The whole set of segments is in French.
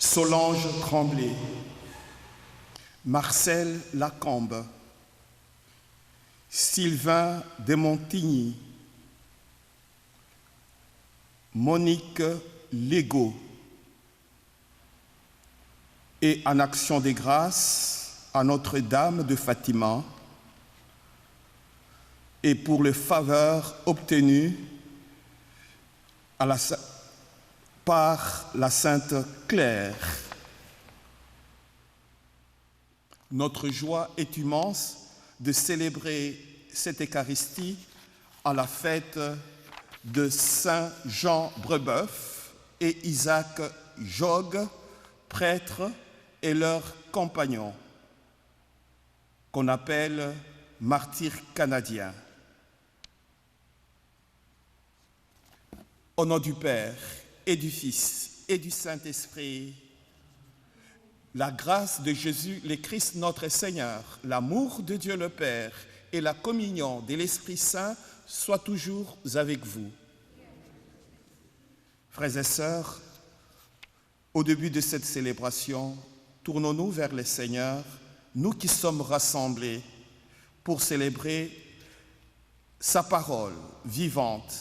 Solange Tremblay, Marcel Lacombe, Sylvain Desmontigny, Monique Legault, et en action des grâces à Notre-Dame de Fatima et pour les faveurs obtenues par la Sainte Claire. Notre joie est immense de célébrer cette Eucharistie à la fête de Saint Jean Brebeuf et Isaac Jogues, prêtres et leurs compagnons, qu'on appelle martyrs canadiens. Au nom du Père et du Fils et du Saint-Esprit, la grâce de Jésus le Christ notre Seigneur, l'amour de Dieu le Père et la communion de l'Esprit Saint soient toujours avec vous. Frères et sœurs, au début de cette célébration, tournons-nous vers le Seigneur, nous qui sommes rassemblés pour célébrer sa parole vivante,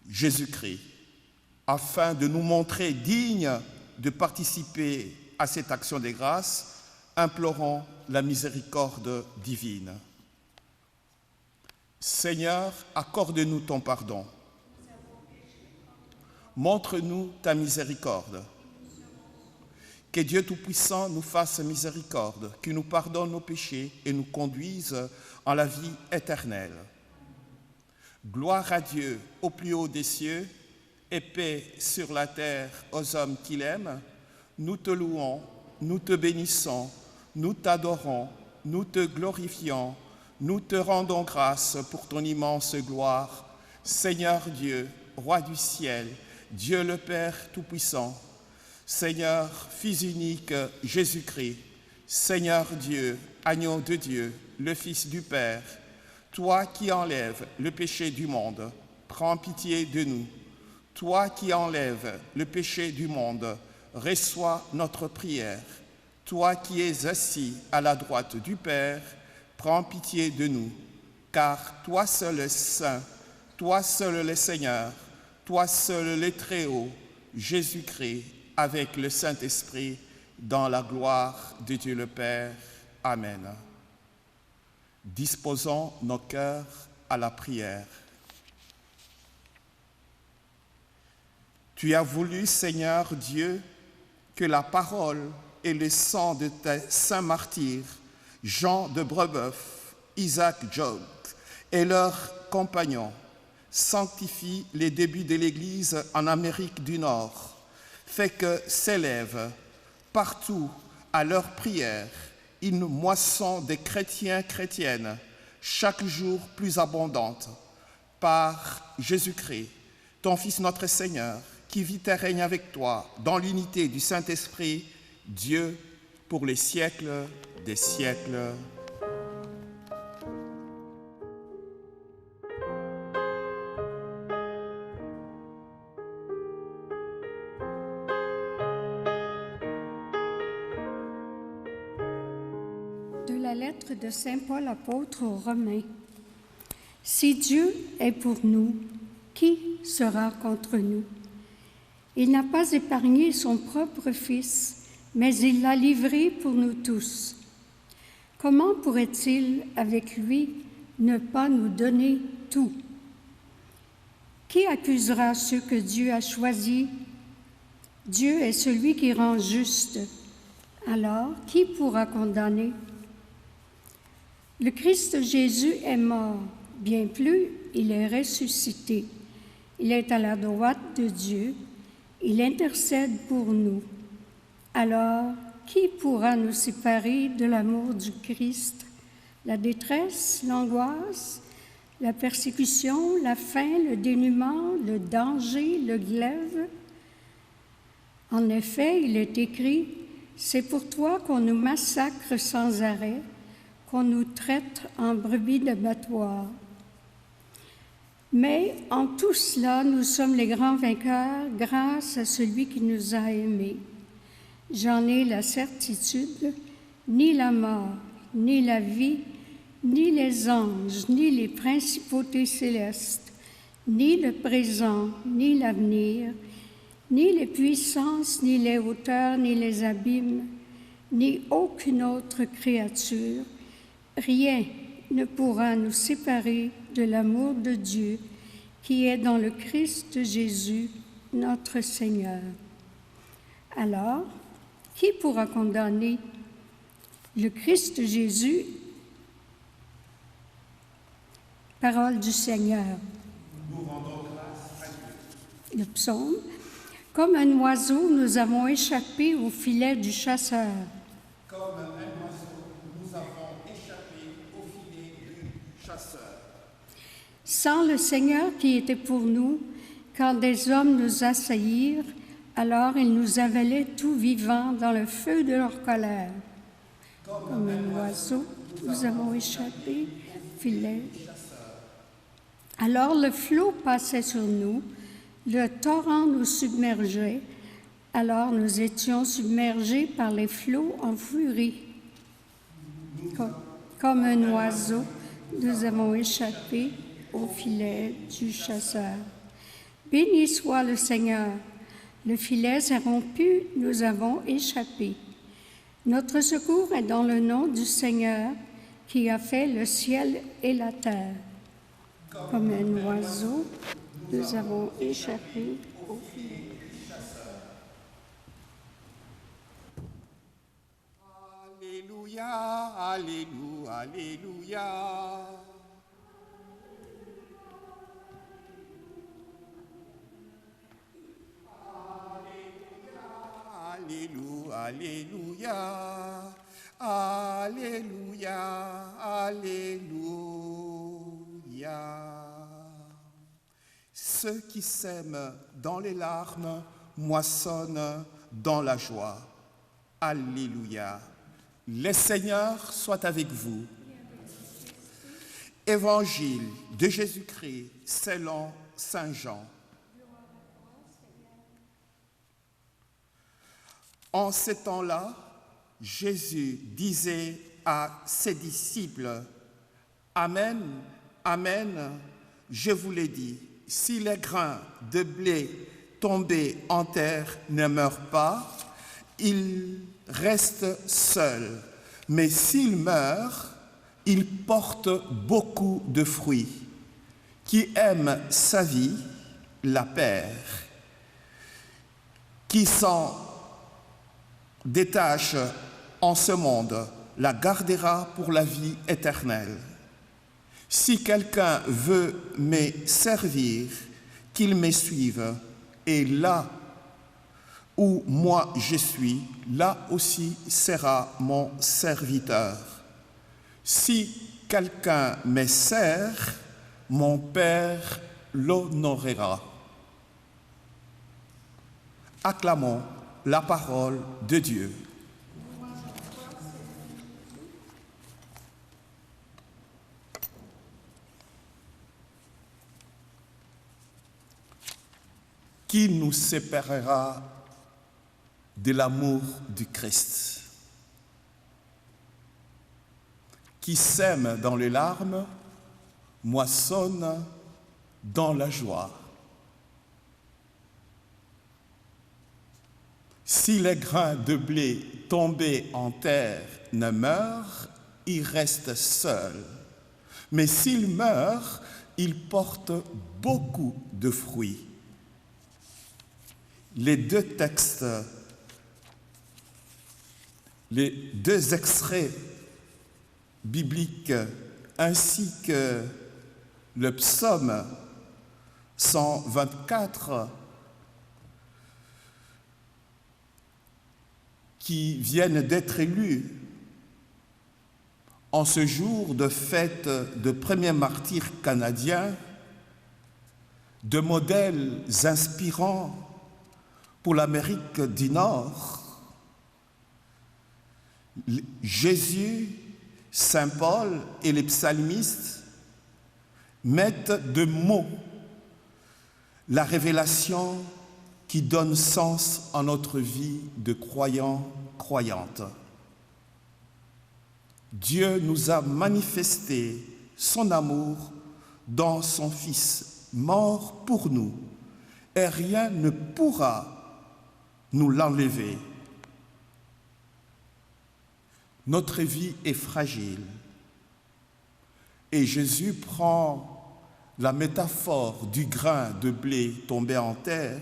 Jésus-Christ, afin de nous montrer dignes de participer à cette action de grâce, implorons la miséricorde divine. Seigneur, accorde-nous ton pardon. Montre-nous ta miséricorde. Que Dieu Tout-Puissant nous fasse miséricorde, qu'il nous pardonne nos péchés et nous conduise en la vie éternelle. Gloire à Dieu au plus haut des cieux et paix sur la terre aux hommes qu'il aime. Nous te louons, nous te bénissons, nous t'adorons, nous te glorifions, nous te rendons grâce pour ton immense gloire. Seigneur Dieu, Roi du ciel, Dieu le Père Tout-Puissant, Seigneur, Fils unique, Jésus-Christ, Seigneur Dieu, Agneau de Dieu, le Fils du Père, toi qui enlèves le péché du monde, prends pitié de nous. Toi qui enlèves le péché du monde, reçois notre prière. Toi qui es assis à la droite du Père, prends pitié de nous. Car toi seul es saint, toi seul le Seigneur, toi seul le Très-Haut, Jésus-Christ, avec le Saint-Esprit, dans la gloire de Dieu le Père. Amen. Disposons nos cœurs à la prière. Tu as voulu, Seigneur Dieu, que la parole et le sang de tes saints martyrs, Jean de Brebeuf, Isaac Jogues et leurs compagnons, sanctifient les débuts de l'Église en Amérique du Nord, fait que s'élève partout à leur prière une moisson de chrétiens-chrétiennes, chaque jour plus abondante, par Jésus-Christ, ton Fils notre Seigneur, qui vit et règne avec toi dans l'unité du Saint-Esprit, Dieu, pour les siècles des siècles. De la lettre de Saint Paul apôtre aux Romains. Si Dieu est pour nous, qui sera contre nous? Il n'a pas épargné son propre Fils, mais il l'a livré pour nous tous. Comment pourrait-il, avec lui, ne pas nous donner tout? Qui accusera ceux que Dieu a choisis? Dieu est celui qui rend juste. Alors, qui pourra condamner? Le Christ Jésus est mort, bien plus, il est ressuscité. Il est à la droite de Dieu, il intercède pour nous. Alors, qui pourra nous séparer de l'amour du Christ? La détresse, l'angoisse, la persécution, la faim, le dénuement, le danger, le glaive? En effet, il est écrit, « C'est pour toi qu'on nous massacre sans arrêt, qu'on nous traite en brebis d'abattoir. » Mais en tout cela, nous sommes les grands vainqueurs grâce à celui qui nous a aimés. J'en ai la certitude, ni la mort, ni la vie, ni les anges, ni les principautés célestes, ni le présent, ni l'avenir, ni les puissances, ni les hauteurs, ni les abîmes, ni aucune autre créature, rien ne pourra nous séparer de l'amour de Dieu qui est dans le Christ Jésus, notre Seigneur. Alors, qui pourra condamner le Christ Jésus? Parole du Seigneur. Nous rendons grâce à Dieu. Le psaume. Comme un oiseau, nous avons échappé au filet du chasseur. Comme un oiseau, nous avons échappé au filet du chasseur. Sans le Seigneur qui était pour nous, quand des hommes nous assaillirent, alors ils nous avalaient tout vivants dans le feu de leur colère. Comme un oiseau, nous avons échappé au filet. Alors le flot passait sur nous, le torrent nous submergeait, alors nous étions submergés par les flots en furie. Comme un oiseau, nous avons échappé au filet du chasseur. Béni soit le Seigneur. Le filet s'est rompu, nous avons échappé. Notre secours est dans le nom du Seigneur qui a fait le ciel et la terre. Comme un oiseau, nous avons échappé au filet du chasseur. Alléluia, alléluia, alléluia. Alléluia, alléluia, alléluia, alléluia. Ceux qui sèment dans les larmes moissonnent dans la joie. Alléluia. Le Seigneur soit avec vous. Évangile de Jésus-Christ selon Saint Jean. En ce temps-là, Jésus disait à ses disciples, « Amen, amen, je vous l'ai dit, si les grains de blé tombés en terre ne meurent pas, ils restent seuls. Mais s'ils meurent, ils portent beaucoup de fruits. Qui aime sa vie, la perd. Qui s'en détache en ce monde, la gardera pour la vie éternelle. Si quelqu'un veut me servir, qu'il me suive, et là où moi je suis, là aussi sera mon serviteur. Si quelqu'un me sert, mon Père l'honorera. Acclamons la parole de Dieu. Qui nous séparera de l'amour du Christ? Qui sème dans les larmes, moissonne dans la joie. Si les grains de blé tombés en terre ne meurent, ils restent seuls. Mais s'ils meurent, ils portent beaucoup de fruits. Les deux textes, les deux extraits bibliques ainsi que le psaume 124 qui viennent d'être lus en ce jour de fête de premier martyr canadien, de modèles inspirants pour l'Amérique du Nord. Jésus, Saint Paul et les psalmistes mettent de mots la révélation qui donne sens à notre vie de croyants, croyantes. Dieu nous a manifesté son amour dans son Fils, mort pour nous, et rien ne pourra nous l'enlever. Notre vie est fragile, et Jésus prend la métaphore du grain de blé tombé en terre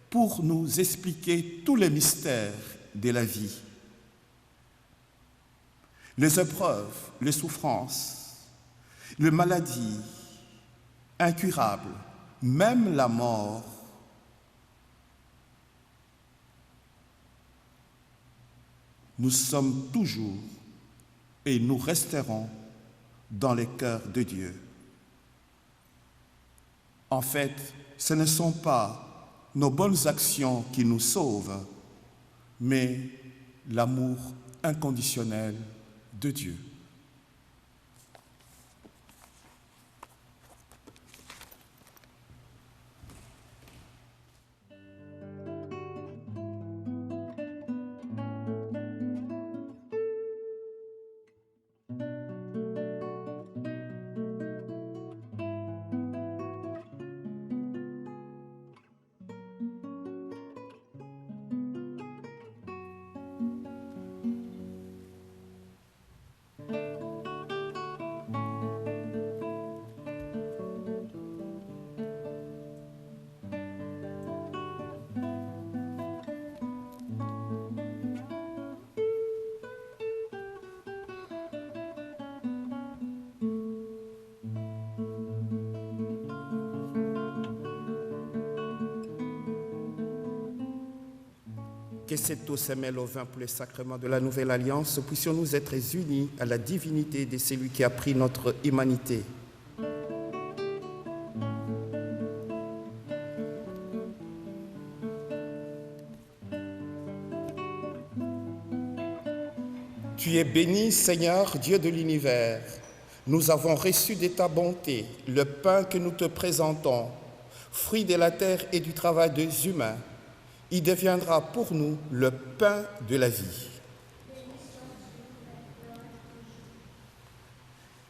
pour nous expliquer tous les mystères de la vie. Les épreuves, les souffrances, les maladies incurables, même la mort. Nous sommes toujours et nous resterons dans les cœurs de Dieu. En fait, ce ne sont pas nos bonnes actions qui nous sauvent, mais l'amour inconditionnel de Dieu. Que cette eau se mêle au vin pour le sacrement de la nouvelle alliance, puissions-nous être unis à la divinité de celui qui a pris notre humanité. Tu es béni, Seigneur, Dieu de l'univers. Nous avons reçu de ta bonté le pain que nous te présentons, fruit de la terre et du travail des humains. Il deviendra pour nous le pain de la vie.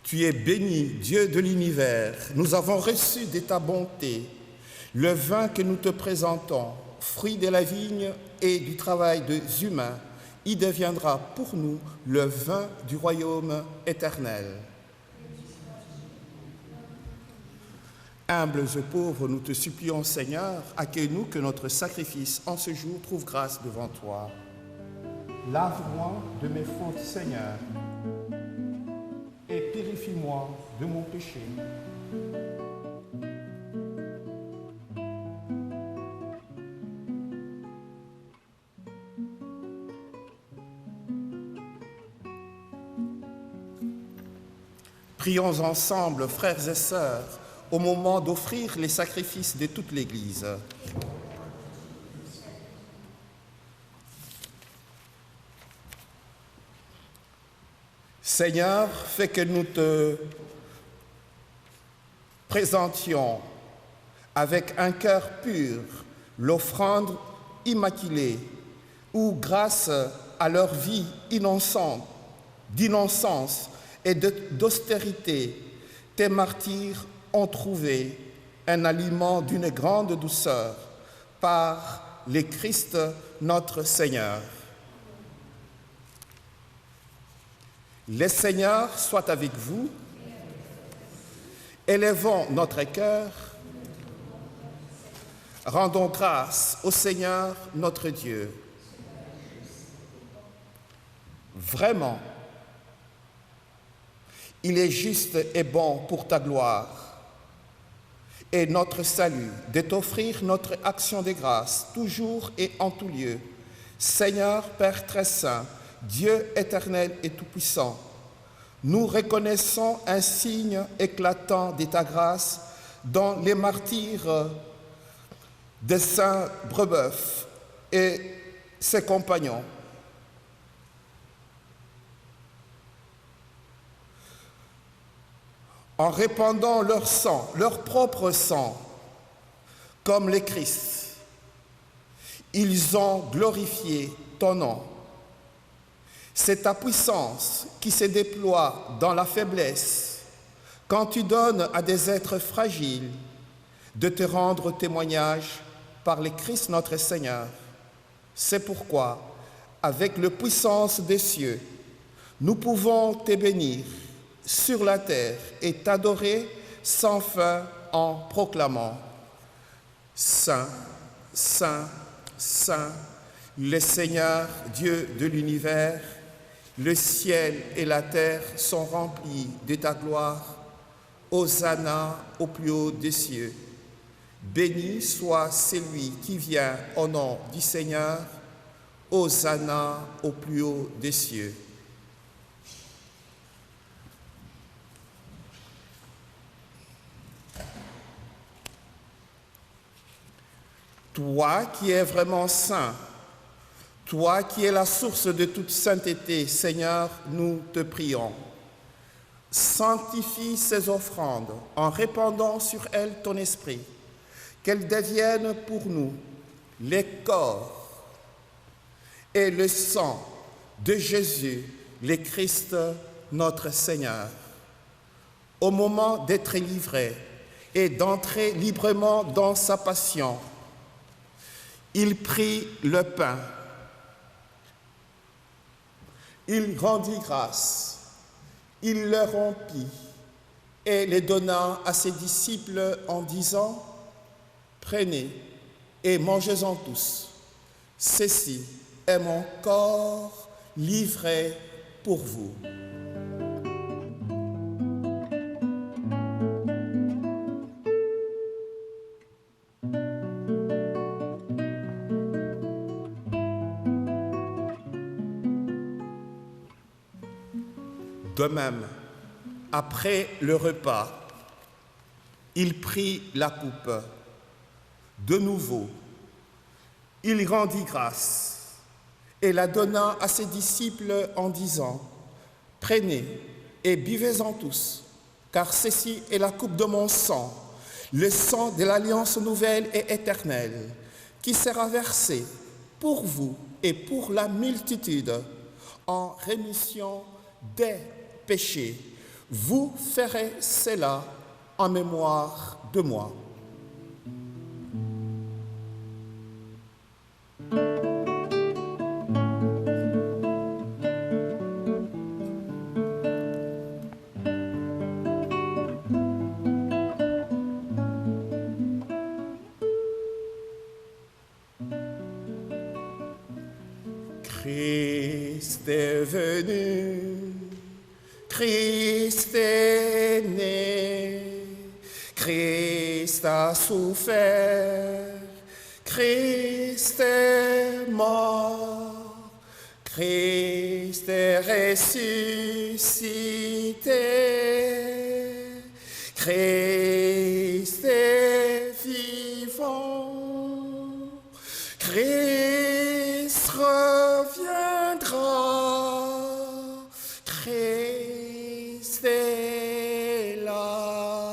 Tu es béni, Dieu de l'univers. Nous avons reçu de ta bonté le vin que nous te présentons, fruit de la vigne et du travail des humains. Il deviendra pour nous le vin du royaume éternel. Humbles et pauvres, nous te supplions, Seigneur, accueille-nous que notre sacrifice en ce jour trouve grâce devant toi. Lave-moi de mes fautes, Seigneur, et purifie-moi de mon péché. Prions ensemble, frères et sœurs, au moment d'offrir les sacrifices de toute l'Église. Seigneur, fais que nous te présentions avec un cœur pur l'offrande immaculée, où grâce à leur vie innocente, d'innocence et d'austérité, tes martyrs ont trouvé un aliment d'une grande douceur par le Christ notre Seigneur. Le Seigneur soit avec vous. Élevons notre cœur. Rendons grâce au Seigneur notre Dieu. Vraiment, il est juste et bon pour ta gloire et notre salut de t'offrir notre action de grâce, toujours et en tout lieu. Seigneur Père très saint, Dieu éternel et tout-puissant, nous reconnaissons un signe éclatant de ta grâce dans les martyrs de Saint Brebeuf et ses compagnons. En répandant leur sang, leur propre sang, comme le Christ, Ils ont glorifié ton nom. C'est ta puissance qui se déploie dans la faiblesse quand tu donnes à des êtres fragiles de te rendre témoignage par le Christ notre Seigneur. C'est pourquoi, avec la puissance des cieux, nous pouvons te bénir sur la terre et t'adorer sans fin en proclamant « Saint, Saint, Saint, le Seigneur, Dieu de l'univers, le ciel et la terre sont remplis de ta gloire. Hosanna au plus haut des cieux. Béni soit celui qui vient au nom du Seigneur. Hosanna au plus haut des cieux. » Toi qui es vraiment saint, toi qui es la source de toute sainteté, Seigneur, nous te prions. Sanctifie ces offrandes en répandant sur elles ton esprit, qu'elles deviennent pour nous les corps et le sang de Jésus, le Christ, notre Seigneur. Au moment d'être livré et d'entrer librement dans sa passion, il prit le pain, il rendit grâce, il le rompit et le donna à ses disciples en disant « Prenez et mangez-en tous, ceci est mon corps livré pour vous. » De même, après le repas, il prit la coupe. De nouveau, il rendit grâce et la donna à ses disciples en disant « Prenez et buvez-en tous, car ceci est la coupe de mon sang, le sang de l'alliance nouvelle et éternelle, qui sera versé pour vous et pour la multitude en rémission des péchés. Vous ferez cela en mémoire de moi. » Christ est venu, Christ est né, Christ a souffert, Christ est mort, Christ est ressuscité, Christ est vivant, Christ reviendra, Christ est là,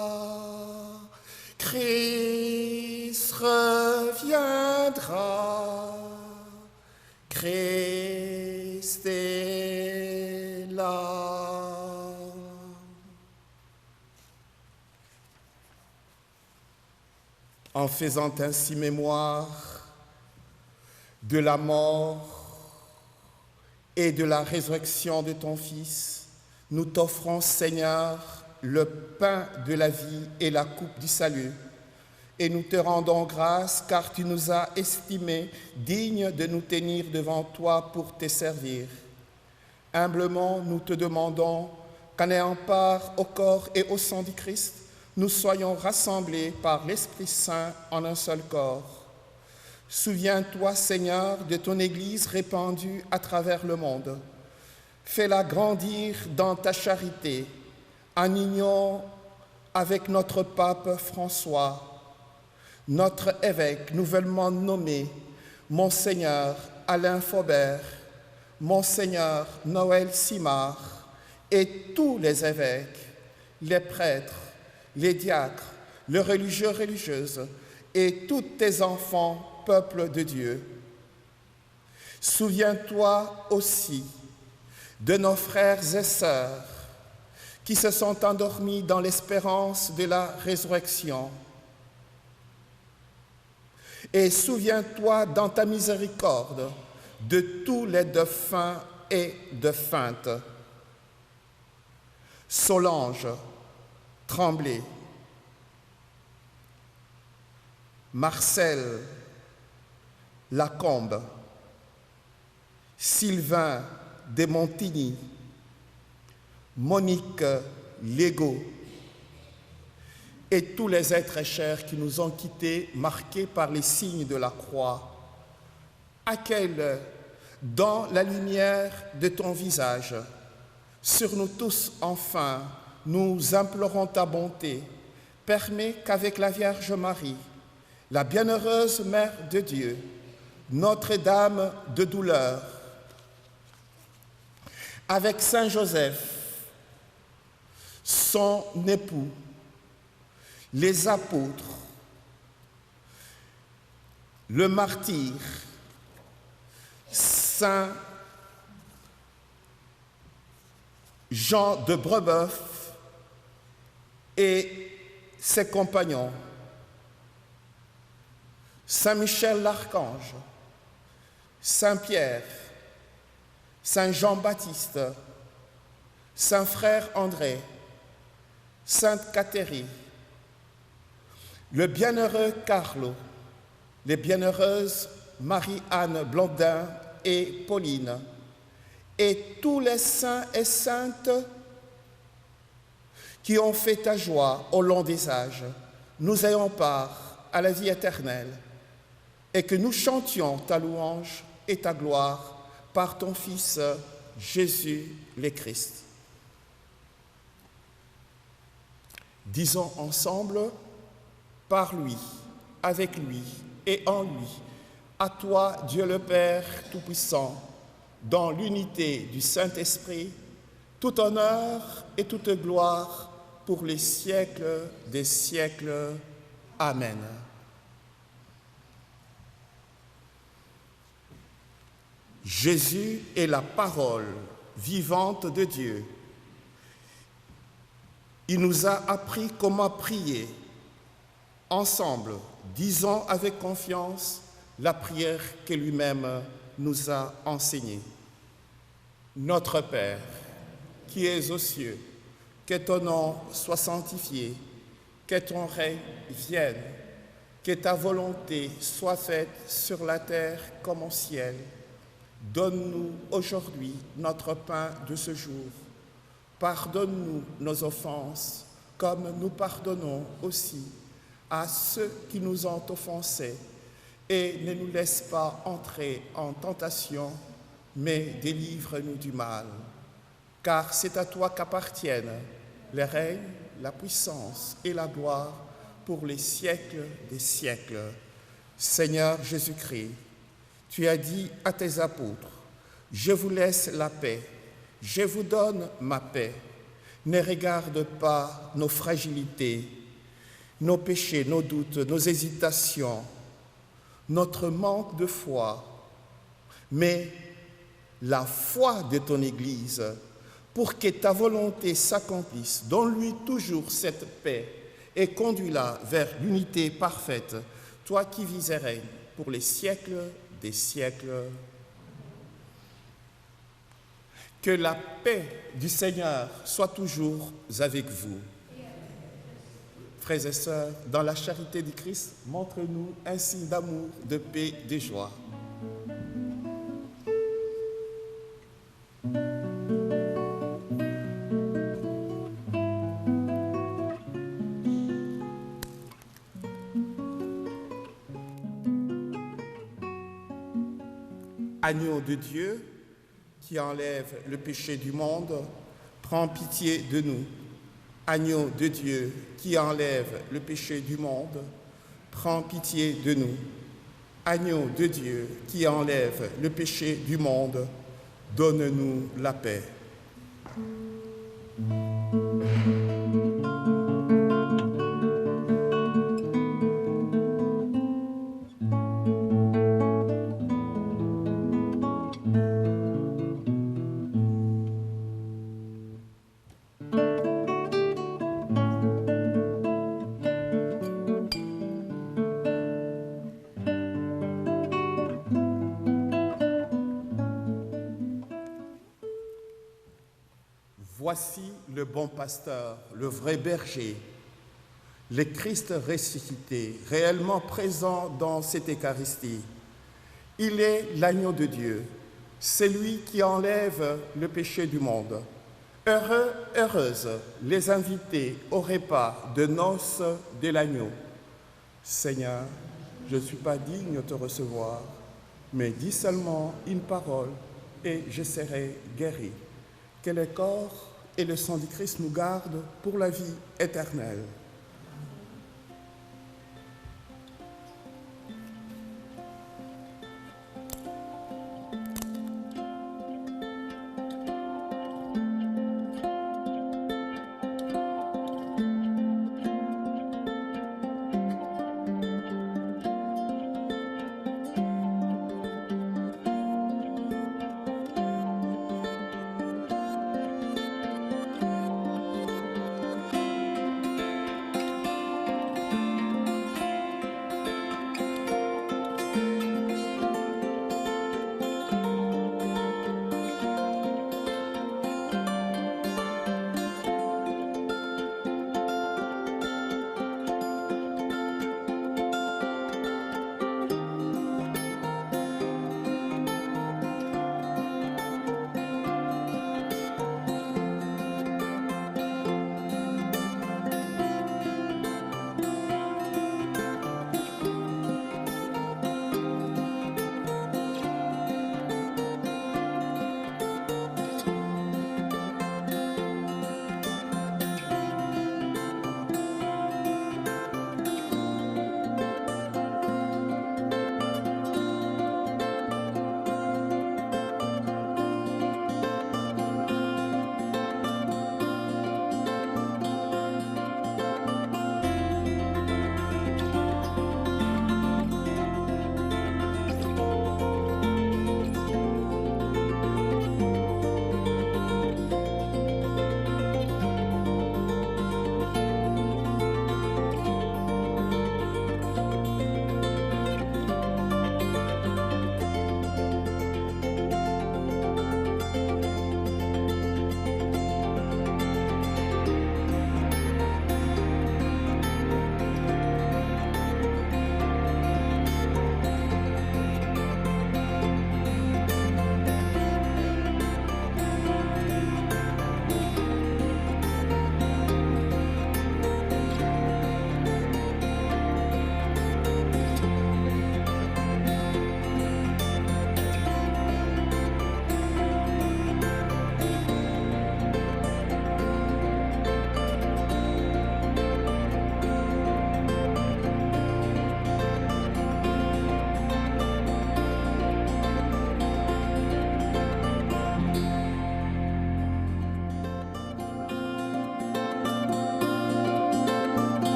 Christ reviendra, Christ est là. En faisant ainsi mémoire de la mort et de la résurrection de ton Fils, nous t'offrons, Seigneur, le pain de la vie et la coupe du salut. Et nous te rendons grâce car tu nous as estimés dignes de nous tenir devant toi pour te servir. Humblement, nous te demandons qu'en ayant part au corps et au sang du Christ, nous soyons rassemblés par l'Esprit Saint en un seul corps. Souviens-toi, Seigneur, de ton Église répandue à travers le monde. Fais-la grandir dans ta charité, en union avec notre pape François, notre évêque nouvellement nommé, Monseigneur Alain Faubert, Monseigneur Noël Simard, et tous les évêques, les prêtres, les diacres, les religieux, religieuses, et tous tes enfants, peuple de Dieu. Souviens-toi aussi de nos frères et sœurs qui se sont endormis dans l'espérance de la résurrection. Et souviens-toi dans ta miséricorde de tous les défunts et défuntes. Solange, Tremblay, Marcel, Lacombe, Sylvain de Montigny, Monique Legault et tous les êtres chers qui nous ont quittés, marqués par les signes de la croix. Accueille dans la lumière de ton visage. Sur nous tous, enfin, nous implorons ta bonté. Permets qu'avec la Vierge Marie, la bienheureuse Mère de Dieu, Notre-Dame de douleur, avec Saint Joseph, son époux, les apôtres, le martyr, Saint Jean de Brebeuf et ses compagnons, Saint Michel l'Archange, Saint Pierre, Saint Jean-Baptiste, Saint Frère André, Sainte Catherine, le bienheureux Carlo, les bienheureuses Marie-Anne Blondin et Pauline, et tous les saints et saintes qui ont fait ta joie au long des âges, nous ayons part à la vie éternelle, et que nous chantions ta louange et ta gloire par ton Fils Jésus le Christ. Disons ensemble, par lui, avec lui et en lui, à toi, Dieu le Père Tout-Puissant, dans l'unité du Saint-Esprit, tout honneur et toute gloire pour les siècles des siècles. Amen. Jésus est la parole vivante de Dieu. Il nous a appris comment prier. Ensemble, disons avec confiance la prière que lui-même nous a enseignée. Notre Père, qui es aux cieux, que ton nom soit sanctifié, que ton règne vienne, que ta volonté soit faite sur la terre comme au ciel. Donne-nous aujourd'hui notre pain de ce jour. Pardonne-nous nos offenses, comme nous pardonnons aussi à ceux qui nous ont offensés. Et ne nous laisse pas entrer en tentation, mais délivre-nous du mal. Car c'est à toi qu'appartiennent le règne, la puissance et la gloire pour les siècles des siècles. Seigneur Jésus-Christ, tu as dit à tes apôtres, « Je vous laisse la paix, je vous donne ma paix. Ne regarde pas nos fragilités, nos péchés, nos doutes, nos hésitations, notre manque de foi, mais la foi de ton Église, pour que ta volonté s'accomplisse. Donne-lui toujours cette paix et conduis-la vers l'unité parfaite, toi qui vis et règnes pour les siècles des siècles. Que la paix du Seigneur soit toujours avec vous. Frères et sœurs, dans la charité du Christ, montre-nous un signe d'amour, de paix, de joie. Agneau de Dieu, qui enlève le péché du monde, prends pitié de nous. Agneau de Dieu, qui enlève le péché du monde, prends pitié de nous. Agneau de Dieu, qui enlève le péché du monde, donne-nous la paix. Voici le bon pasteur, le vrai berger, le Christ ressuscité, réellement présent dans cette Eucharistie. Il est l'agneau de Dieu, celui qui enlève le péché du monde. Heureux, heureuses les invités au repas de noces de l'agneau. Seigneur, je ne suis pas digne de te recevoir, mais dis seulement une parole et je serai guéri. Que le corps et le sang du Christ nous gardent pour la vie éternelle.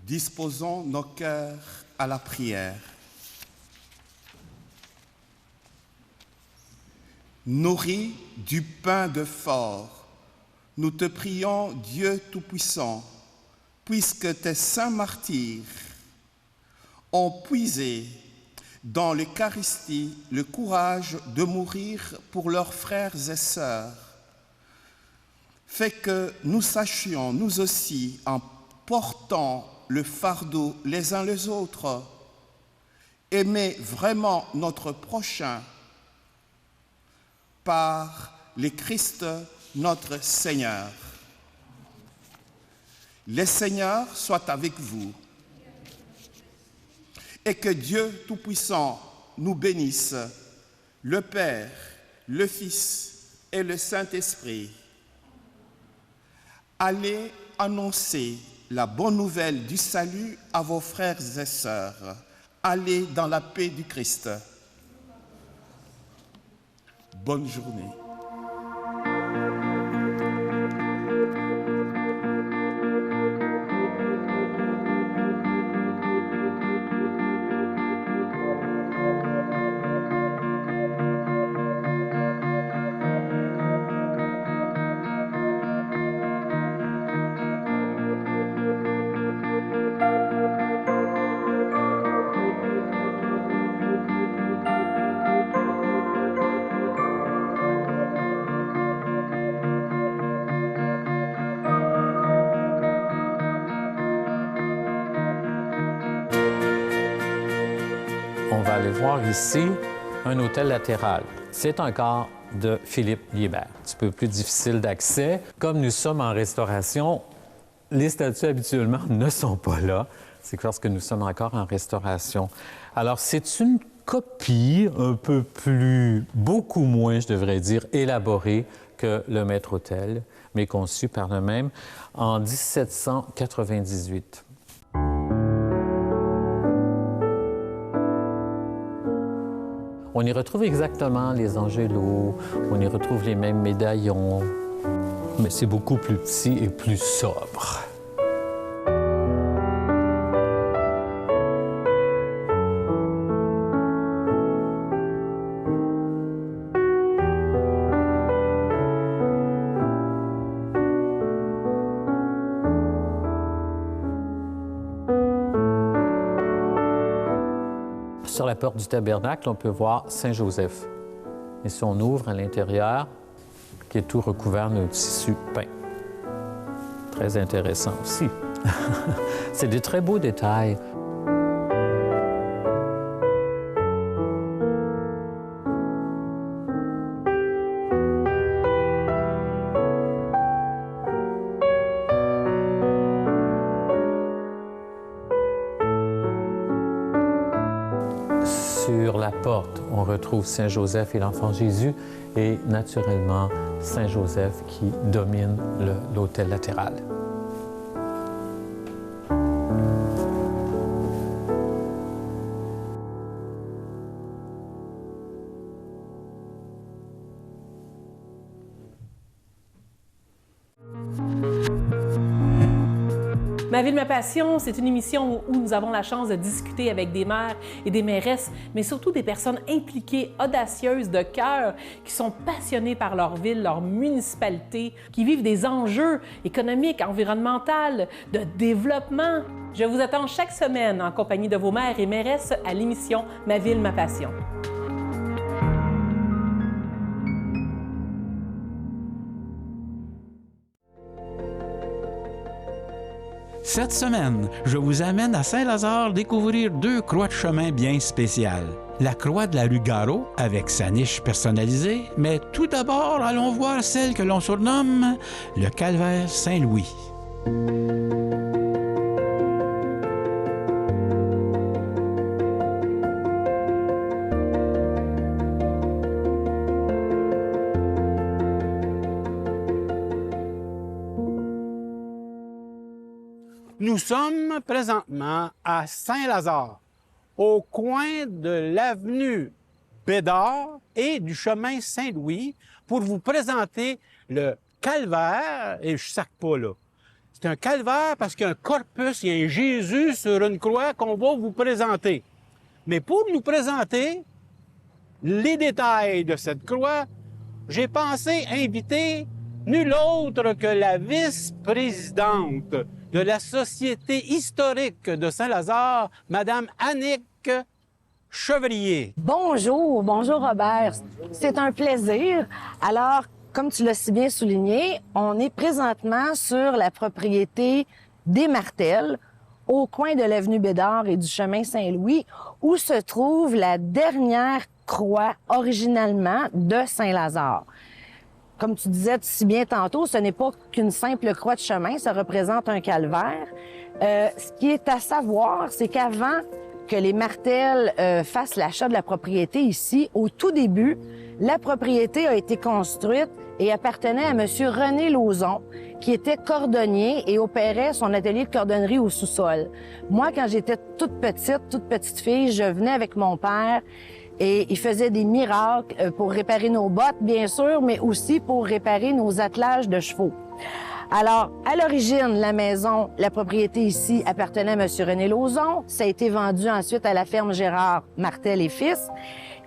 Disposons nos cœurs à la prière. Nourris du pain de fort, nous te prions, Dieu Tout-Puissant, puisque tes saints martyrs ont puisé dans l'Eucharistie le courage de mourir pour leurs frères et sœurs. Fais que nous sachions, nous aussi, en portant le fardeau les uns les autres, aimer vraiment notre prochain par le Christ notre Seigneur. Le Seigneur soit avec vous et que Dieu Tout-Puissant nous bénisse, le Père, le Fils et le Saint-Esprit. Allez annoncer la bonne nouvelle du salut à vos frères et sœurs. Allez dans la paix du Christ. Bonne journée. On va aller voir ici un autel latéral. C'est un corps de Philippe Liébert, un petit peu plus difficile d'accès. Comme nous sommes en restauration, les statues habituellement ne sont pas là. C'est parce que nous sommes encore en restauration. Alors, c'est une copie un peu plus, beaucoup moins, je devrais dire, élaborée que le maître-autel, mais conçu par le même en 1798. On y retrouve exactement les angélos, on y retrouve les mêmes médaillons, mais c'est beaucoup plus petit et plus sobre. Sur la porte du tabernacle, on peut voir Saint-Joseph. Et si on ouvre à l'intérieur, qui est tout recouvert d'un tissu peint. Très intéressant aussi. C'est des très beaux détails. Sur la porte, on retrouve Saint-Joseph et l'enfant Jésus et naturellement Saint-Joseph qui domine l'autel latéral. Ma ville, ma passion, c'est une émission où nous avons la chance de discuter avec des maires et des mairesses, mais surtout des personnes impliquées, audacieuses, de cœur, qui sont passionnées par leur ville, leur municipalité, qui vivent des enjeux économiques, environnementaux, de développement. Je vous attends chaque semaine en compagnie de vos maires et mairesses à l'émission Ma ville, ma passion. Cette semaine, je vous amène à Saint-Lazare découvrir deux croix de chemin bien spéciales. La croix de la rue Garot, avec sa niche personnalisée, mais tout d'abord, allons voir celle que l'on surnomme le Calvaire Saint-Louis. Nous sommes présentement à Saint-Lazare, au coin de l'avenue Bédard et du chemin Saint-Louis, pour vous présenter le calvaire, et je ne sac pas là. C'est un calvaire parce qu'il y a un corpus, il y a un Jésus sur une croix qu'on va vous présenter. Mais pour nous présenter les détails de cette croix, j'ai pensé inviter nul autre que la vice-présidente de la Société historique de Saint-Lazare, Madame Annick Chevrier. Bonjour, bonjour Robert. C'est un plaisir. Alors, comme tu l'as si bien souligné, on est présentement sur la propriété des Martels, au coin de l'avenue Bédard et du chemin Saint-Louis, où se trouve la dernière croix originalement de Saint-Lazare. comme tu disais si bien tantôt, ce n'est pas qu'une simple croix de chemin, ça représente un calvaire. Ce qui est à savoir, c'est qu'avant que les Martel fassent l'achat de la propriété ici, au tout début, la propriété a été construite et appartenait à M. René Lauzon, qui était cordonnier et opérait son atelier de cordonnerie au sous-sol. Moi, quand j'étais toute petite fille, je venais avec mon père et il faisait des miracles pour réparer nos bottes, bien sûr, mais aussi pour réparer nos attelages de chevaux. Alors, à l'origine, la maison, la propriété ici appartenait à M. René Lauzon. Ça a été vendu ensuite à la ferme Gérard Martel et Fils.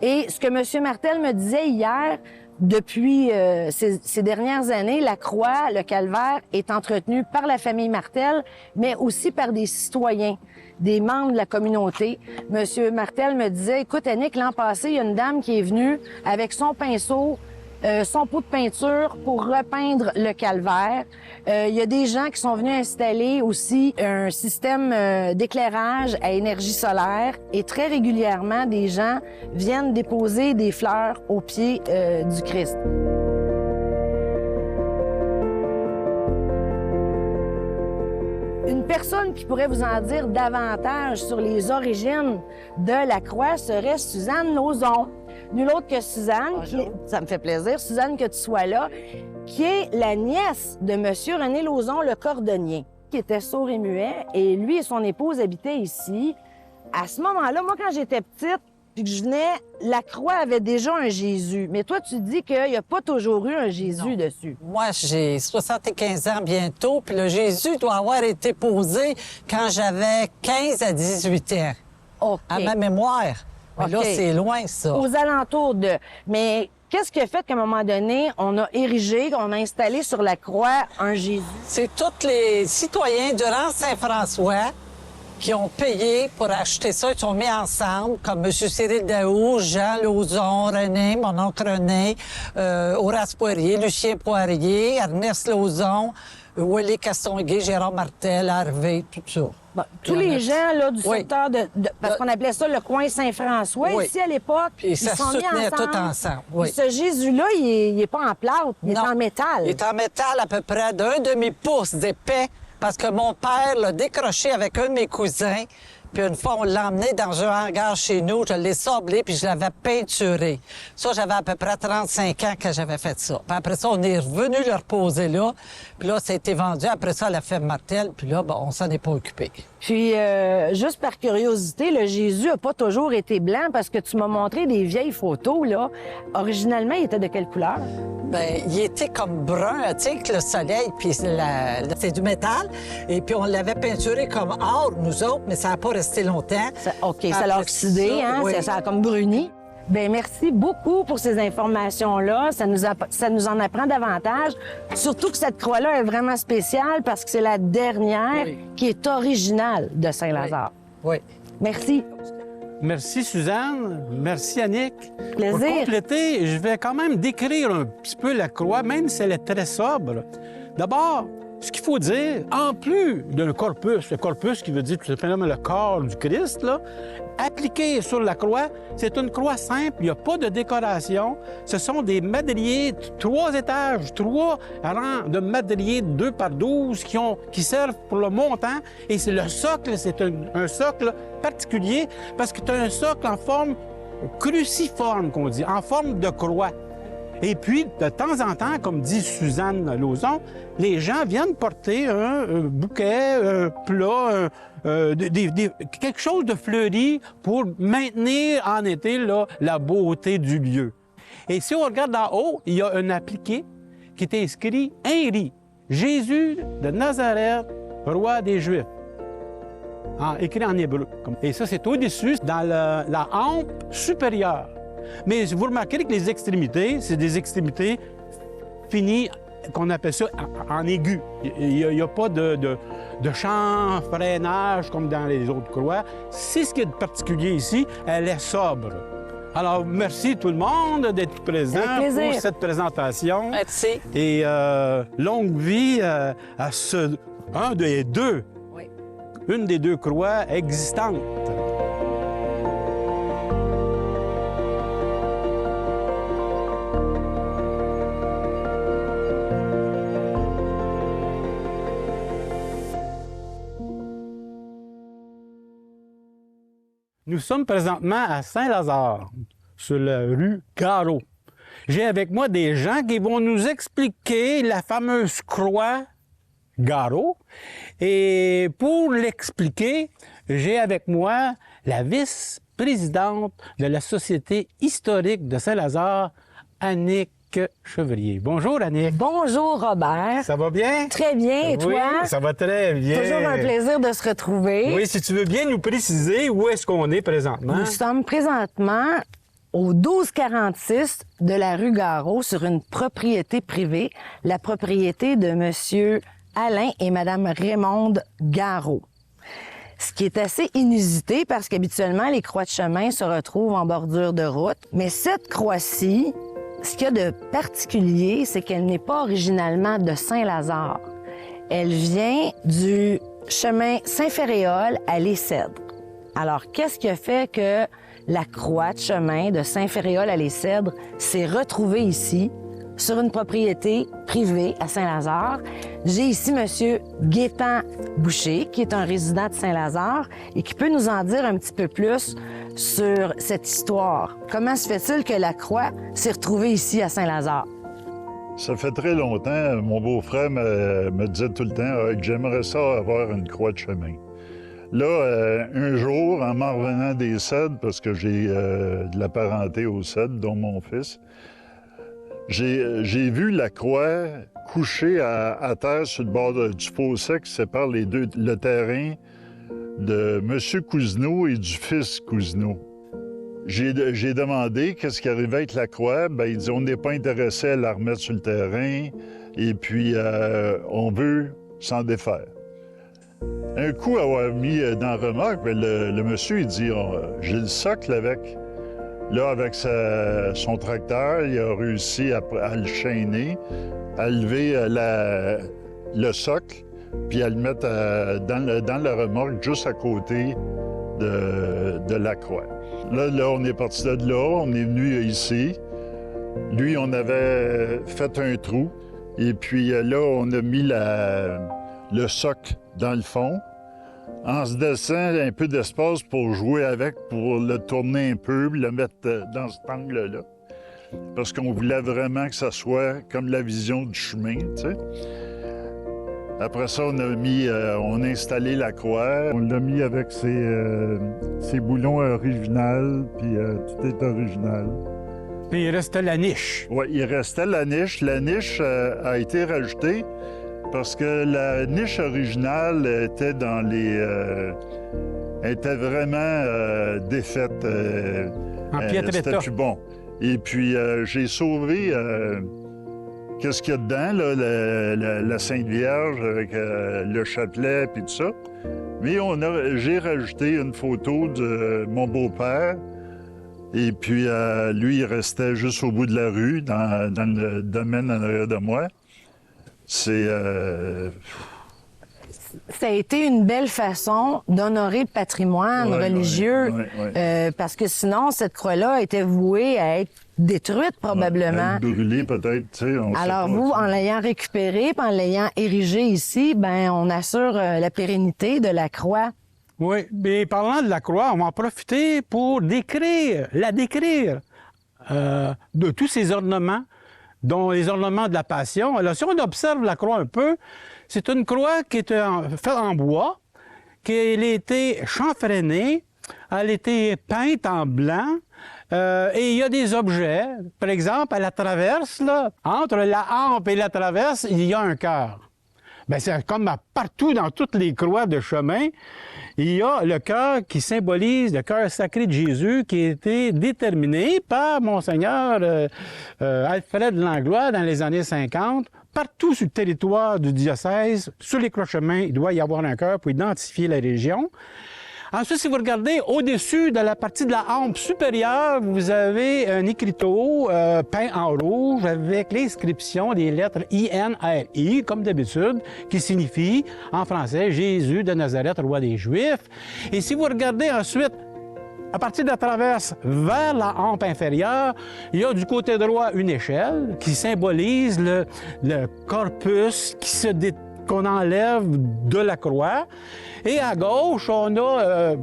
Et ce que M. Martel me disait hier, depuis ces dernières années, la croix, le calvaire, est entretenu par la famille Martel, mais aussi par des citoyens, des membres de la communauté. M. Martel me disait, écoute, Annick, l'an passé, il y a une dame qui est venue avec son pinceau, son pot de peinture pour repeindre le calvaire. Il y a des gens qui sont venus installer aussi un système d'éclairage à énergie solaire et très régulièrement, des gens viennent déposer des fleurs au pied du Christ. Une personne qui pourrait vous en dire davantage sur les origines de la croix serait Suzanne Lauzon. Nulle autre que Suzanne, ça me fait plaisir, Suzanne, que tu sois là, qui est la nièce de M. René Lauzon, le cordonnier, qui était sourd et muet, et lui et son épouse habitaient ici. À ce moment-là, moi, quand j'étais petite, puis que je venais, la croix avait déjà un Jésus. Mais toi, tu dis qu'il n'y a pas toujours eu un Jésus dessus. Moi, j'ai 75 ans bientôt, puis le Jésus doit avoir été posé quand j'avais 15 à 18 ans. OK. À ma mémoire. Mais là, OK. c'est loin, ça. Aux alentours de... Mais qu'est-ce qui a fait qu'à un moment donné, on a érigé, on a installé sur la croix un Jésus? C'est tous les citoyens durant Saint-François qui ont payé pour acheter ça. Ils sont mis ensemble, comme M. Cyril Daou, Jean Lauzon, René, mon oncle René, Horace Poirier, Lucien Poirier, Ernest Lauzon, Willy Castonguay, Gérard Martel, Harvey, tout ça. Bon, tous les gens là, du Oui. secteur parce qu'on appelait ça le coin Saint-François, Oui. ici à l'époque, Puis ils ça sont mis soutenait ensemble. tout ensemble, oui. Puis ce Jésus-là, il est pas en plâtre, il Non. est en métal. Il est en métal à peu près d'un demi-pouce d'épais parce que mon père l'a décroché avec un de mes cousins. Puis une fois, on l'a emmené dans un hangar chez nous, je l'ai sablé, puis je l'avais peinturé. Ça, j'avais à peu près 35 ans quand j'avais fait ça. Puis après ça, on est revenu le reposer là. Puis là, ça a été vendu après ça à la ferme Martel. Puis là, bon, on s'en est pas occupé. Puis, juste par curiosité, le Jésus a pas toujours été blanc parce que tu m'as montré des vieilles photos, là. Originalement, il était de quelle couleur? Bien, il était comme brun, tu sais, avec le soleil, puis c'est du métal. Et puis on l'avait peinturé comme or, nous autres, mais ça n'a pas resté longtemps. OK, ça l'a oxydé, ça, hein? oui. Ça a comme bruni. Bien, merci beaucoup pour ces informations-là. Ça nous en apprend davantage. Surtout que cette croix-là est vraiment spéciale parce que c'est la dernière qui est originale de Saint-Lazare. Oui. Merci. Merci, Suzanne. Merci, Annick. Plaisir. Pour compléter, je vais quand même décrire un petit peu la croix, même si elle est très sobre. D'abord, ce qu'il faut dire, en plus d'un corpus, le corpus qui veut dire tout simplement le corps du Christ, là, appliqué sur la croix, c'est une croix simple, il n'y a pas de décoration. Ce sont des madriers, 3 étages, 3 rangs de madriers 2 par 12 qui servent pour le montant. Et c'est le socle, c'est un socle particulier parce que tu as un socle en forme cruciforme, qu'on dit, en forme de croix. Et puis, de temps en temps, comme dit Suzanne Lauzon, les gens viennent porter un bouquet, un plat, quelque chose de fleuri pour maintenir en été là, la beauté du lieu. Et si on regarde d'en haut, il y a un appliqué qui est inscrit « Henri, Jésus de Nazareth, roi des Juifs ». Écrit en hébreu. Et ça, c'est au-dessus, dans la hampe supérieure. Mais vous remarquerez que les extrémités, c'est des extrémités finies, qu'on appelle ça en aigu. Il n'y a pas de chanfreinage comme dans les autres croix. C'est ce qui est de particulier ici, elle est sobre. Alors, merci tout le monde d'être présent pour cette présentation. Merci. Et longue vie à un des deux, une des 2 croix existantes. Nous sommes présentement à Saint-Lazare, sur la rue Garot. J'ai avec moi des gens qui vont nous expliquer la fameuse croix Garot. Et pour l'expliquer, j'ai avec moi la vice-présidente de la Société historique de Saint-Lazare, Annick Chevrier. Bonjour, Annick. Bonjour, Robert. Ça va bien? Très bien, et toi? Oui, ça va très bien. Toujours un plaisir de se retrouver. Oui, si tu veux bien nous préciser où est-ce qu'on est présentement. Nous sommes présentement au 1246 de la rue Garot, sur une propriété privée, la propriété de M. Alain et Mme Raymonde Garot. Ce qui est assez inusité parce qu'habituellement, les croix de chemin se retrouvent en bordure de route. Mais cette croix-ci, ce qu'il y a de particulier, c'est qu'elle n'est pas originalement de Saint-Lazare. Elle vient du chemin Saint-Féréol à Les Cèdres. Alors, qu'est-ce qui a fait que la croix de chemin de Saint-Féréol à Les Cèdres s'est retrouvée ici, sur une propriété privée à Saint-Lazare? J'ai ici M. Gaétan Boucher, qui est un résident de Saint-Lazare et qui peut nous en dire un petit peu plus sur cette histoire. Comment se fait-il que la croix s'est retrouvée ici à Saint-Lazare? Ça fait très longtemps, mon beau-frère me disait tout le temps que j'aimerais ça avoir une croix de chemin. Là, un jour, en m'en revenant des Cèdres, parce que j'ai de la parenté aux Cèdres, dont mon fils, j'ai vu la croix couchée à terre sur le bord du fossé qui sépare le terrain de M. Cousineau et du fils Cousineau. J'ai demandé qu'est-ce qui arrivait avec la croix. Bien, il dit on n'est pas intéressé à la remettre sur le terrain et puis on veut s'en défaire. Un coup, avoir mis dans la remorque, bien, le monsieur, il dit j'ai le socle avec. Là, avec son tracteur, il a réussi à le chaîner, à lever le socle, puis à le mettre dans la remorque juste à côté de la croix. Là, on est parti de là, on est venu ici. Lui, on avait fait un trou, et puis là, on a mis le socle dans le fond, en se laissant un peu d'espace pour jouer avec, pour le tourner un peu, le mettre dans cet angle-là. Parce qu'on voulait vraiment que ça soit comme la vision du chemin, tu sais. Après ça, on a installé la croix. On l'a mis avec ses boulons originaux, puis tout est original. Puis il restait la niche. Oui, il restait la niche. La niche a été rajoutée parce que la niche originale était était vraiment défaite. En piètre état. C'était plus bon. Et puis, j'ai sauvé qu'est-ce qu'il y a dedans, là, la Sainte Vierge avec le chapelet et tout ça. Mais j'ai rajouté une photo de mon beau-père. Et puis, lui, il restait juste au bout de la rue, dans le domaine en arrière de moi. Ça a été une belle façon d'honorer le patrimoine religieux, parce que sinon, cette croix-là était vouée à être détruite probablement. Brûlée peut-être, tu sais. Alors vous, en l'ayant récupérée, puis en l'ayant érigée ici, ben on assure la pérennité de la croix. Oui, mais parlant de la croix, on va en profiter pour la décrire de tous ces ornements, dont les ornements de la Passion. Alors, si on observe la croix un peu, c'est une croix qui est faite en bois, qu'elle a été chanfreinée, elle a été peinte en blanc, et il y a des objets. Par exemple, à la traverse, là, entre la hampe et la traverse, il y a un cœur. Bien, c'est comme partout dans toutes les croix de chemin, il y a le cœur qui symbolise le cœur sacré de Jésus qui a été déterminé par Monseigneur Alfred Langlois dans les années 50. Partout sur le territoire du diocèse, sur les croix de chemin, il doit y avoir un cœur pour identifier la région. Ensuite, si vous regardez au-dessus de la partie de la hampe supérieure, vous avez un écriteau peint en rouge avec l'inscription des lettres INRI, comme d'habitude, qui signifie en français Jésus de Nazareth, roi des Juifs. Et si vous regardez ensuite à partir de la traverse vers la hampe inférieure, il y a du côté droit une échelle qui symbolise le corpus qu'on enlève de la croix. Et à gauche, on a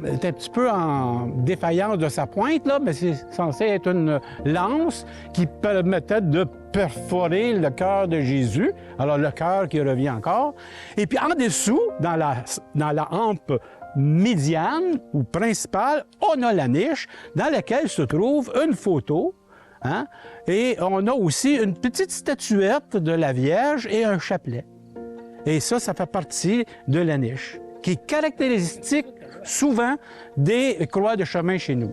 est un petit peu en défaillance de sa pointe, là, mais c'est censé être une lance qui permettait de perforer le cœur de Jésus. Alors, le cœur qui revient encore. Et puis, en dessous, dans la hampe médiane ou principale, on a la niche dans laquelle se trouve une photo. Hein? Et on a aussi une petite statuette de la Vierge et un chapelet. Et ça fait partie de la niche, qui est caractéristique souvent des croix de chemin chez nous.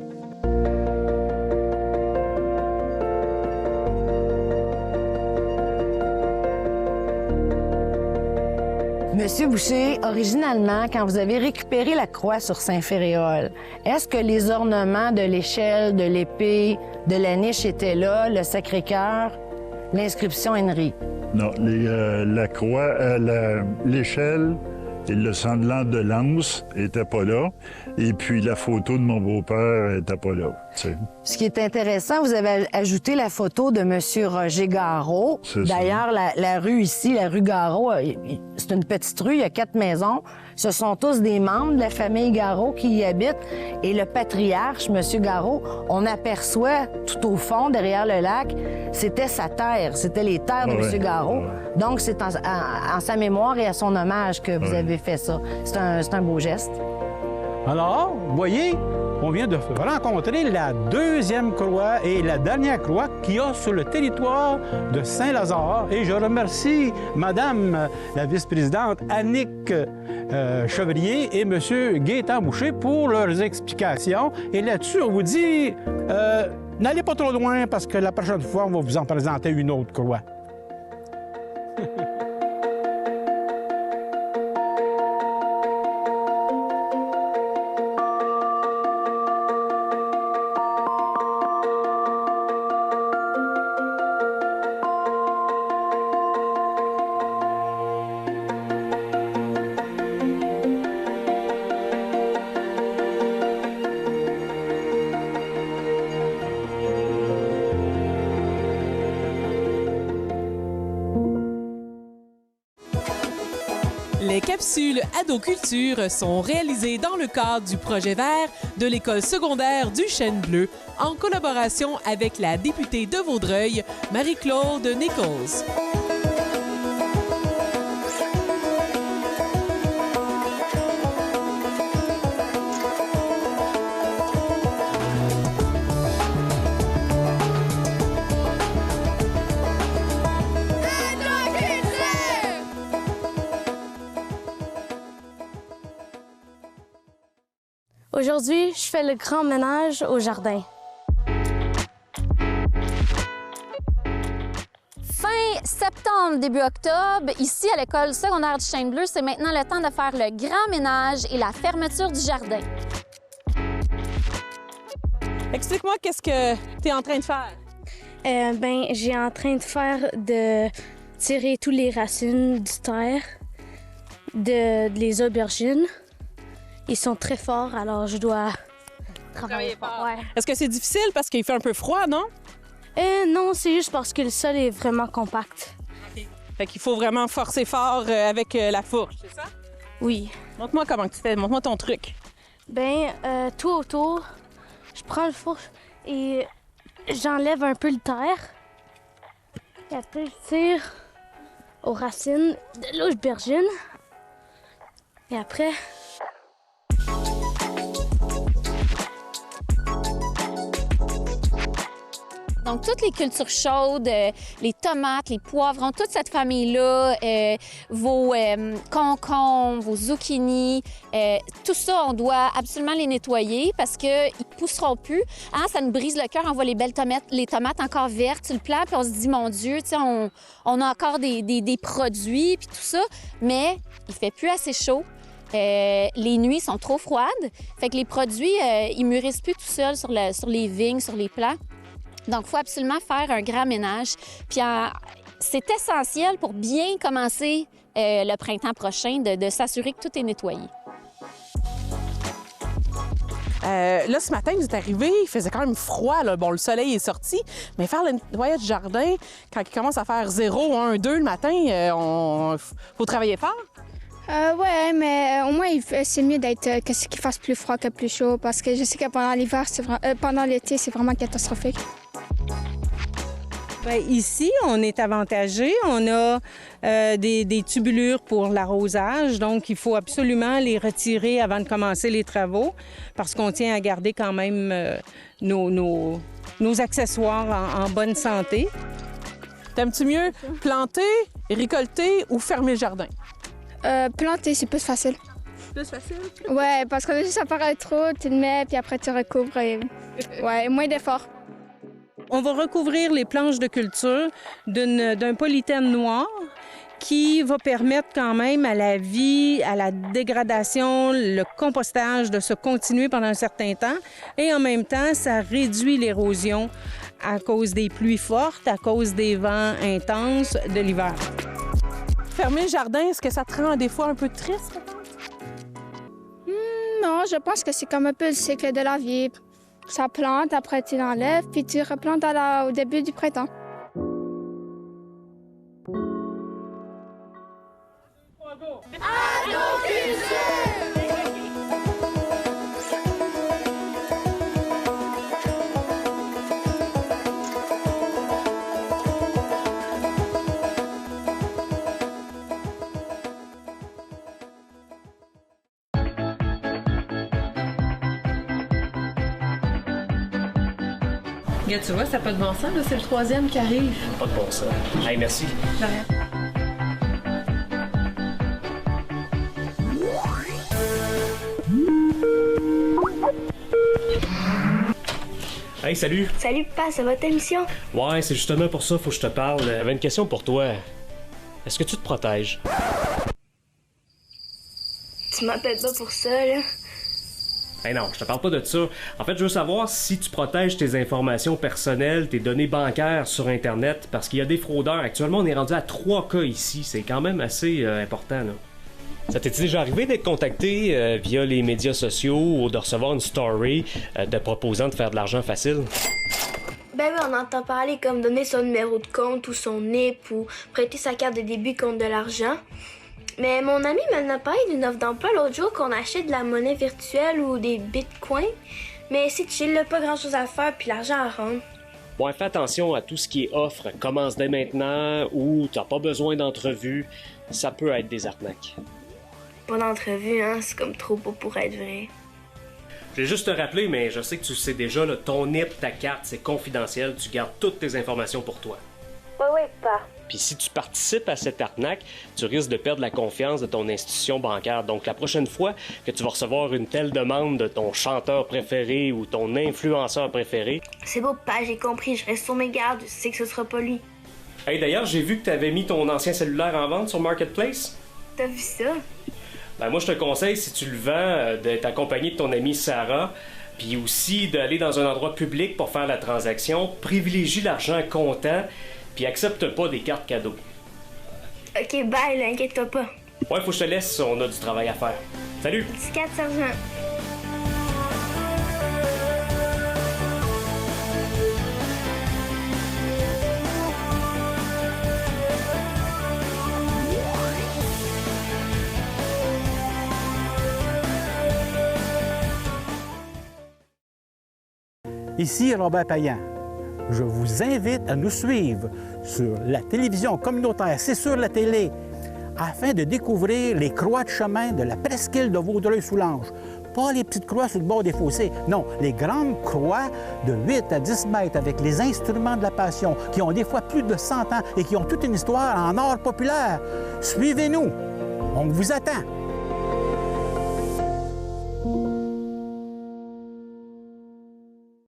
Monsieur Boucher, originalement, quand vous avez récupéré la croix sur Saint-Féréol, est-ce que les ornements de l'échelle, de l'épée, de la niche étaient là, le Sacré-Cœur, l'inscription Henri? Non, la croix, l'échelle et le semblant de lance n'étaient pas là. Et puis la photo de mon beau-père n'était pas là. T'sais. Ce qui est intéressant, vous avez ajouté la photo de M. Roger Garot. D'ailleurs, la rue ici, la rue Garot, c'est une petite rue, il y a 4 maisons. Ce sont tous des membres de la famille Garot qui y habitent. Et le patriarche, M. Garot, on aperçoit tout au fond, derrière le lac, c'était sa terre, c'était les terres de M. Garot. Donc, c'est en sa mémoire et à son hommage que vous avez fait ça. C'est un beau geste. Alors, vous voyez, on vient de rencontrer la deuxième croix et la dernière croix qu'il y a sur le territoire de Saint-Lazare. Et je remercie Madame la vice-présidente Annick Chevrier et Monsieur Gaétan Boucher pour leurs explications. Et là-dessus, on vous dit, n'allez pas trop loin parce que la prochaine fois, on va vous en présenter une autre croix. Les capsules Ado-Culture sont réalisées dans le cadre du projet vert de l'École secondaire du Chêne Bleu en collaboration avec la députée de Vaudreuil, Marie-Claude Nichols. Aujourd'hui, je fais le grand ménage au jardin. Fin septembre, début octobre, ici à l'école secondaire du Chêne Bleu, c'est maintenant le temps de faire le grand ménage et la fermeture du jardin. Explique-moi qu'est-ce que tu es en train de faire. J'ai en train de faire de tirer toutes les racines du terre, les aubergines. Ils sont très forts, alors je dois travailler fort. Ouais. Est-ce que c'est difficile parce qu'il fait un peu froid, non? Non, c'est juste parce que le sol est vraiment compact. Okay. Fait qu'il faut vraiment forcer fort avec la fourche, c'est ça? Oui. Montre-moi comment tu fais, montre-moi ton truc. Tout autour, je prends le fourche et j'enlève un peu le terre. Et après, je tire aux racines de l'aubergine. Et après... Donc, toutes les cultures chaudes, les tomates, les poivrons, toute cette famille-là, vos concombres, vos zucchinis, tout ça, on doit absolument les nettoyer parce qu'ils ne pousseront plus. Hein, ça nous brise le cœur. On voit les belles tomates encore vertes sur le plat, puis on se dit, mon Dieu, on a encore des produits, puis tout ça, mais il ne fait plus assez chaud. Les nuits sont trop froides. Fait que les produits, ils ne mûrissent plus tout seuls sur les vignes, sur les plants. Donc, il faut absolument faire un grand ménage. Puis, c'est essentiel pour bien commencer le printemps prochain de s'assurer que tout est nettoyé. Là, ce matin, vous êtes arrivés, il faisait quand même froid. Là. Bon, le soleil est sorti, mais faire le nettoyage du jardin, quand il commence à faire 0, 1, 2 le matin, faut travailler fort. Ouais, mais au moins, c'est mieux d'être qu'il fasse plus froid que plus chaud parce que je sais que pendant l'hiver, pendant l'été, c'est vraiment catastrophique. Bien, ici, on est avantagé. On a des tubulures pour l'arrosage, donc il faut absolument les retirer avant de commencer les travaux parce qu'on tient à garder quand même nos accessoires en bonne santé. T'aimes-tu mieux planter, récolter ou fermer le jardin? Planter, c'est plus facile. Plus facile? Ouais, parce que juste ça paraît trop, tu le mets, puis après tu recouvres. Et... ouais, moins d'efforts. On va recouvrir les planches de culture d'un polythène noir qui va permettre quand même à la vie, à la dégradation, le compostage de se continuer pendant un certain temps. Et en même temps, ça réduit l'érosion à cause des pluies fortes, à cause des vents intenses de l'hiver. Fermer le jardin, est-ce que ça te rend des fois un peu triste? Non, je pense que c'est comme un peu le cycle de la vie. Ça plante, après tu l'enlèves, puis tu replantes au début du printemps. Regarde, tu vois, ça n'a pas de bon sens, là, c'est le 3e qui arrive. Pas de bon sens. Hey, merci. De rien. Hey, salut! Salut, papa, ça va ta mission? Ouais, c'est justement pour ça, faut que je te parle. J'avais une question pour toi. Est-ce que tu te protèges? Tu m'appelles pas pour ça, là? Ben non, je te parle pas de ça. En fait, je veux savoir si tu protèges tes informations personnelles, tes données bancaires sur Internet, parce qu'il y a des fraudeurs. Actuellement, on est rendu à 3 cas ici. C'est quand même assez important, là. Ça t'est déjà arrivé d'être contacté via les médias sociaux ou de recevoir une story te proposant de faire de l'argent facile? Ben oui, on entend parler comme donner son numéro de compte ou son NIP ou prêter sa carte de début contre de l'argent. Mais mon ami m'en a parlé d'une offre d'emploi l'autre jour qu'on achète de la monnaie virtuelle ou des bitcoins. Mais si tu n'as pas grand-chose à faire puis l'argent à rendre. Bon, fais attention à tout ce qui est offre. Commence dès maintenant ou t'as pas besoin d'entrevue. Ça peut être des arnaques. Pas d'entrevue, hein? C'est comme trop beau pour être vrai. Je vais juste te rappeler, mais je sais que tu le sais déjà, là, ton NIP, ta carte, c'est confidentiel. Tu gardes toutes tes informations pour toi. Ouais, pas. Puis si tu participes à cette arnaque, tu risques de perdre la confiance de ton institution bancaire. Donc la prochaine fois que tu vas recevoir une telle demande de ton chanteur préféré ou ton influenceur préféré... C'est beau, pas, j'ai compris. Je reste sur mes gardes. Je sais que ce sera pas lui. Hey, d'ailleurs, j'ai vu que tu avais mis ton ancien cellulaire en vente sur Marketplace. T'as vu ça? Ben moi, je te conseille, si tu le vends, d'être accompagné de ton amie Sarah, puis aussi d'aller dans un endroit public pour faire la transaction. Privilégie l'argent comptant, puis accepte pas des cartes cadeaux. Ok, bye, là, inquiète-toi pas. Ouais, faut que je te laisse, on a du travail à faire. Salut! Petit 4, sergent. Ici Robert Payan. Je vous invite à nous suivre sur la télévision communautaire, c'est sur la télé, afin de découvrir les croix de chemin de la presqu'île de Vaudreuil-Soulanges. Pas les petites croix sur le bord des fossés, non, les grandes croix de 8 à 10 mètres avec les instruments de la Passion, qui ont des fois plus de 100 ans et qui ont toute une histoire en art populaire. Suivez-nous, on vous attend.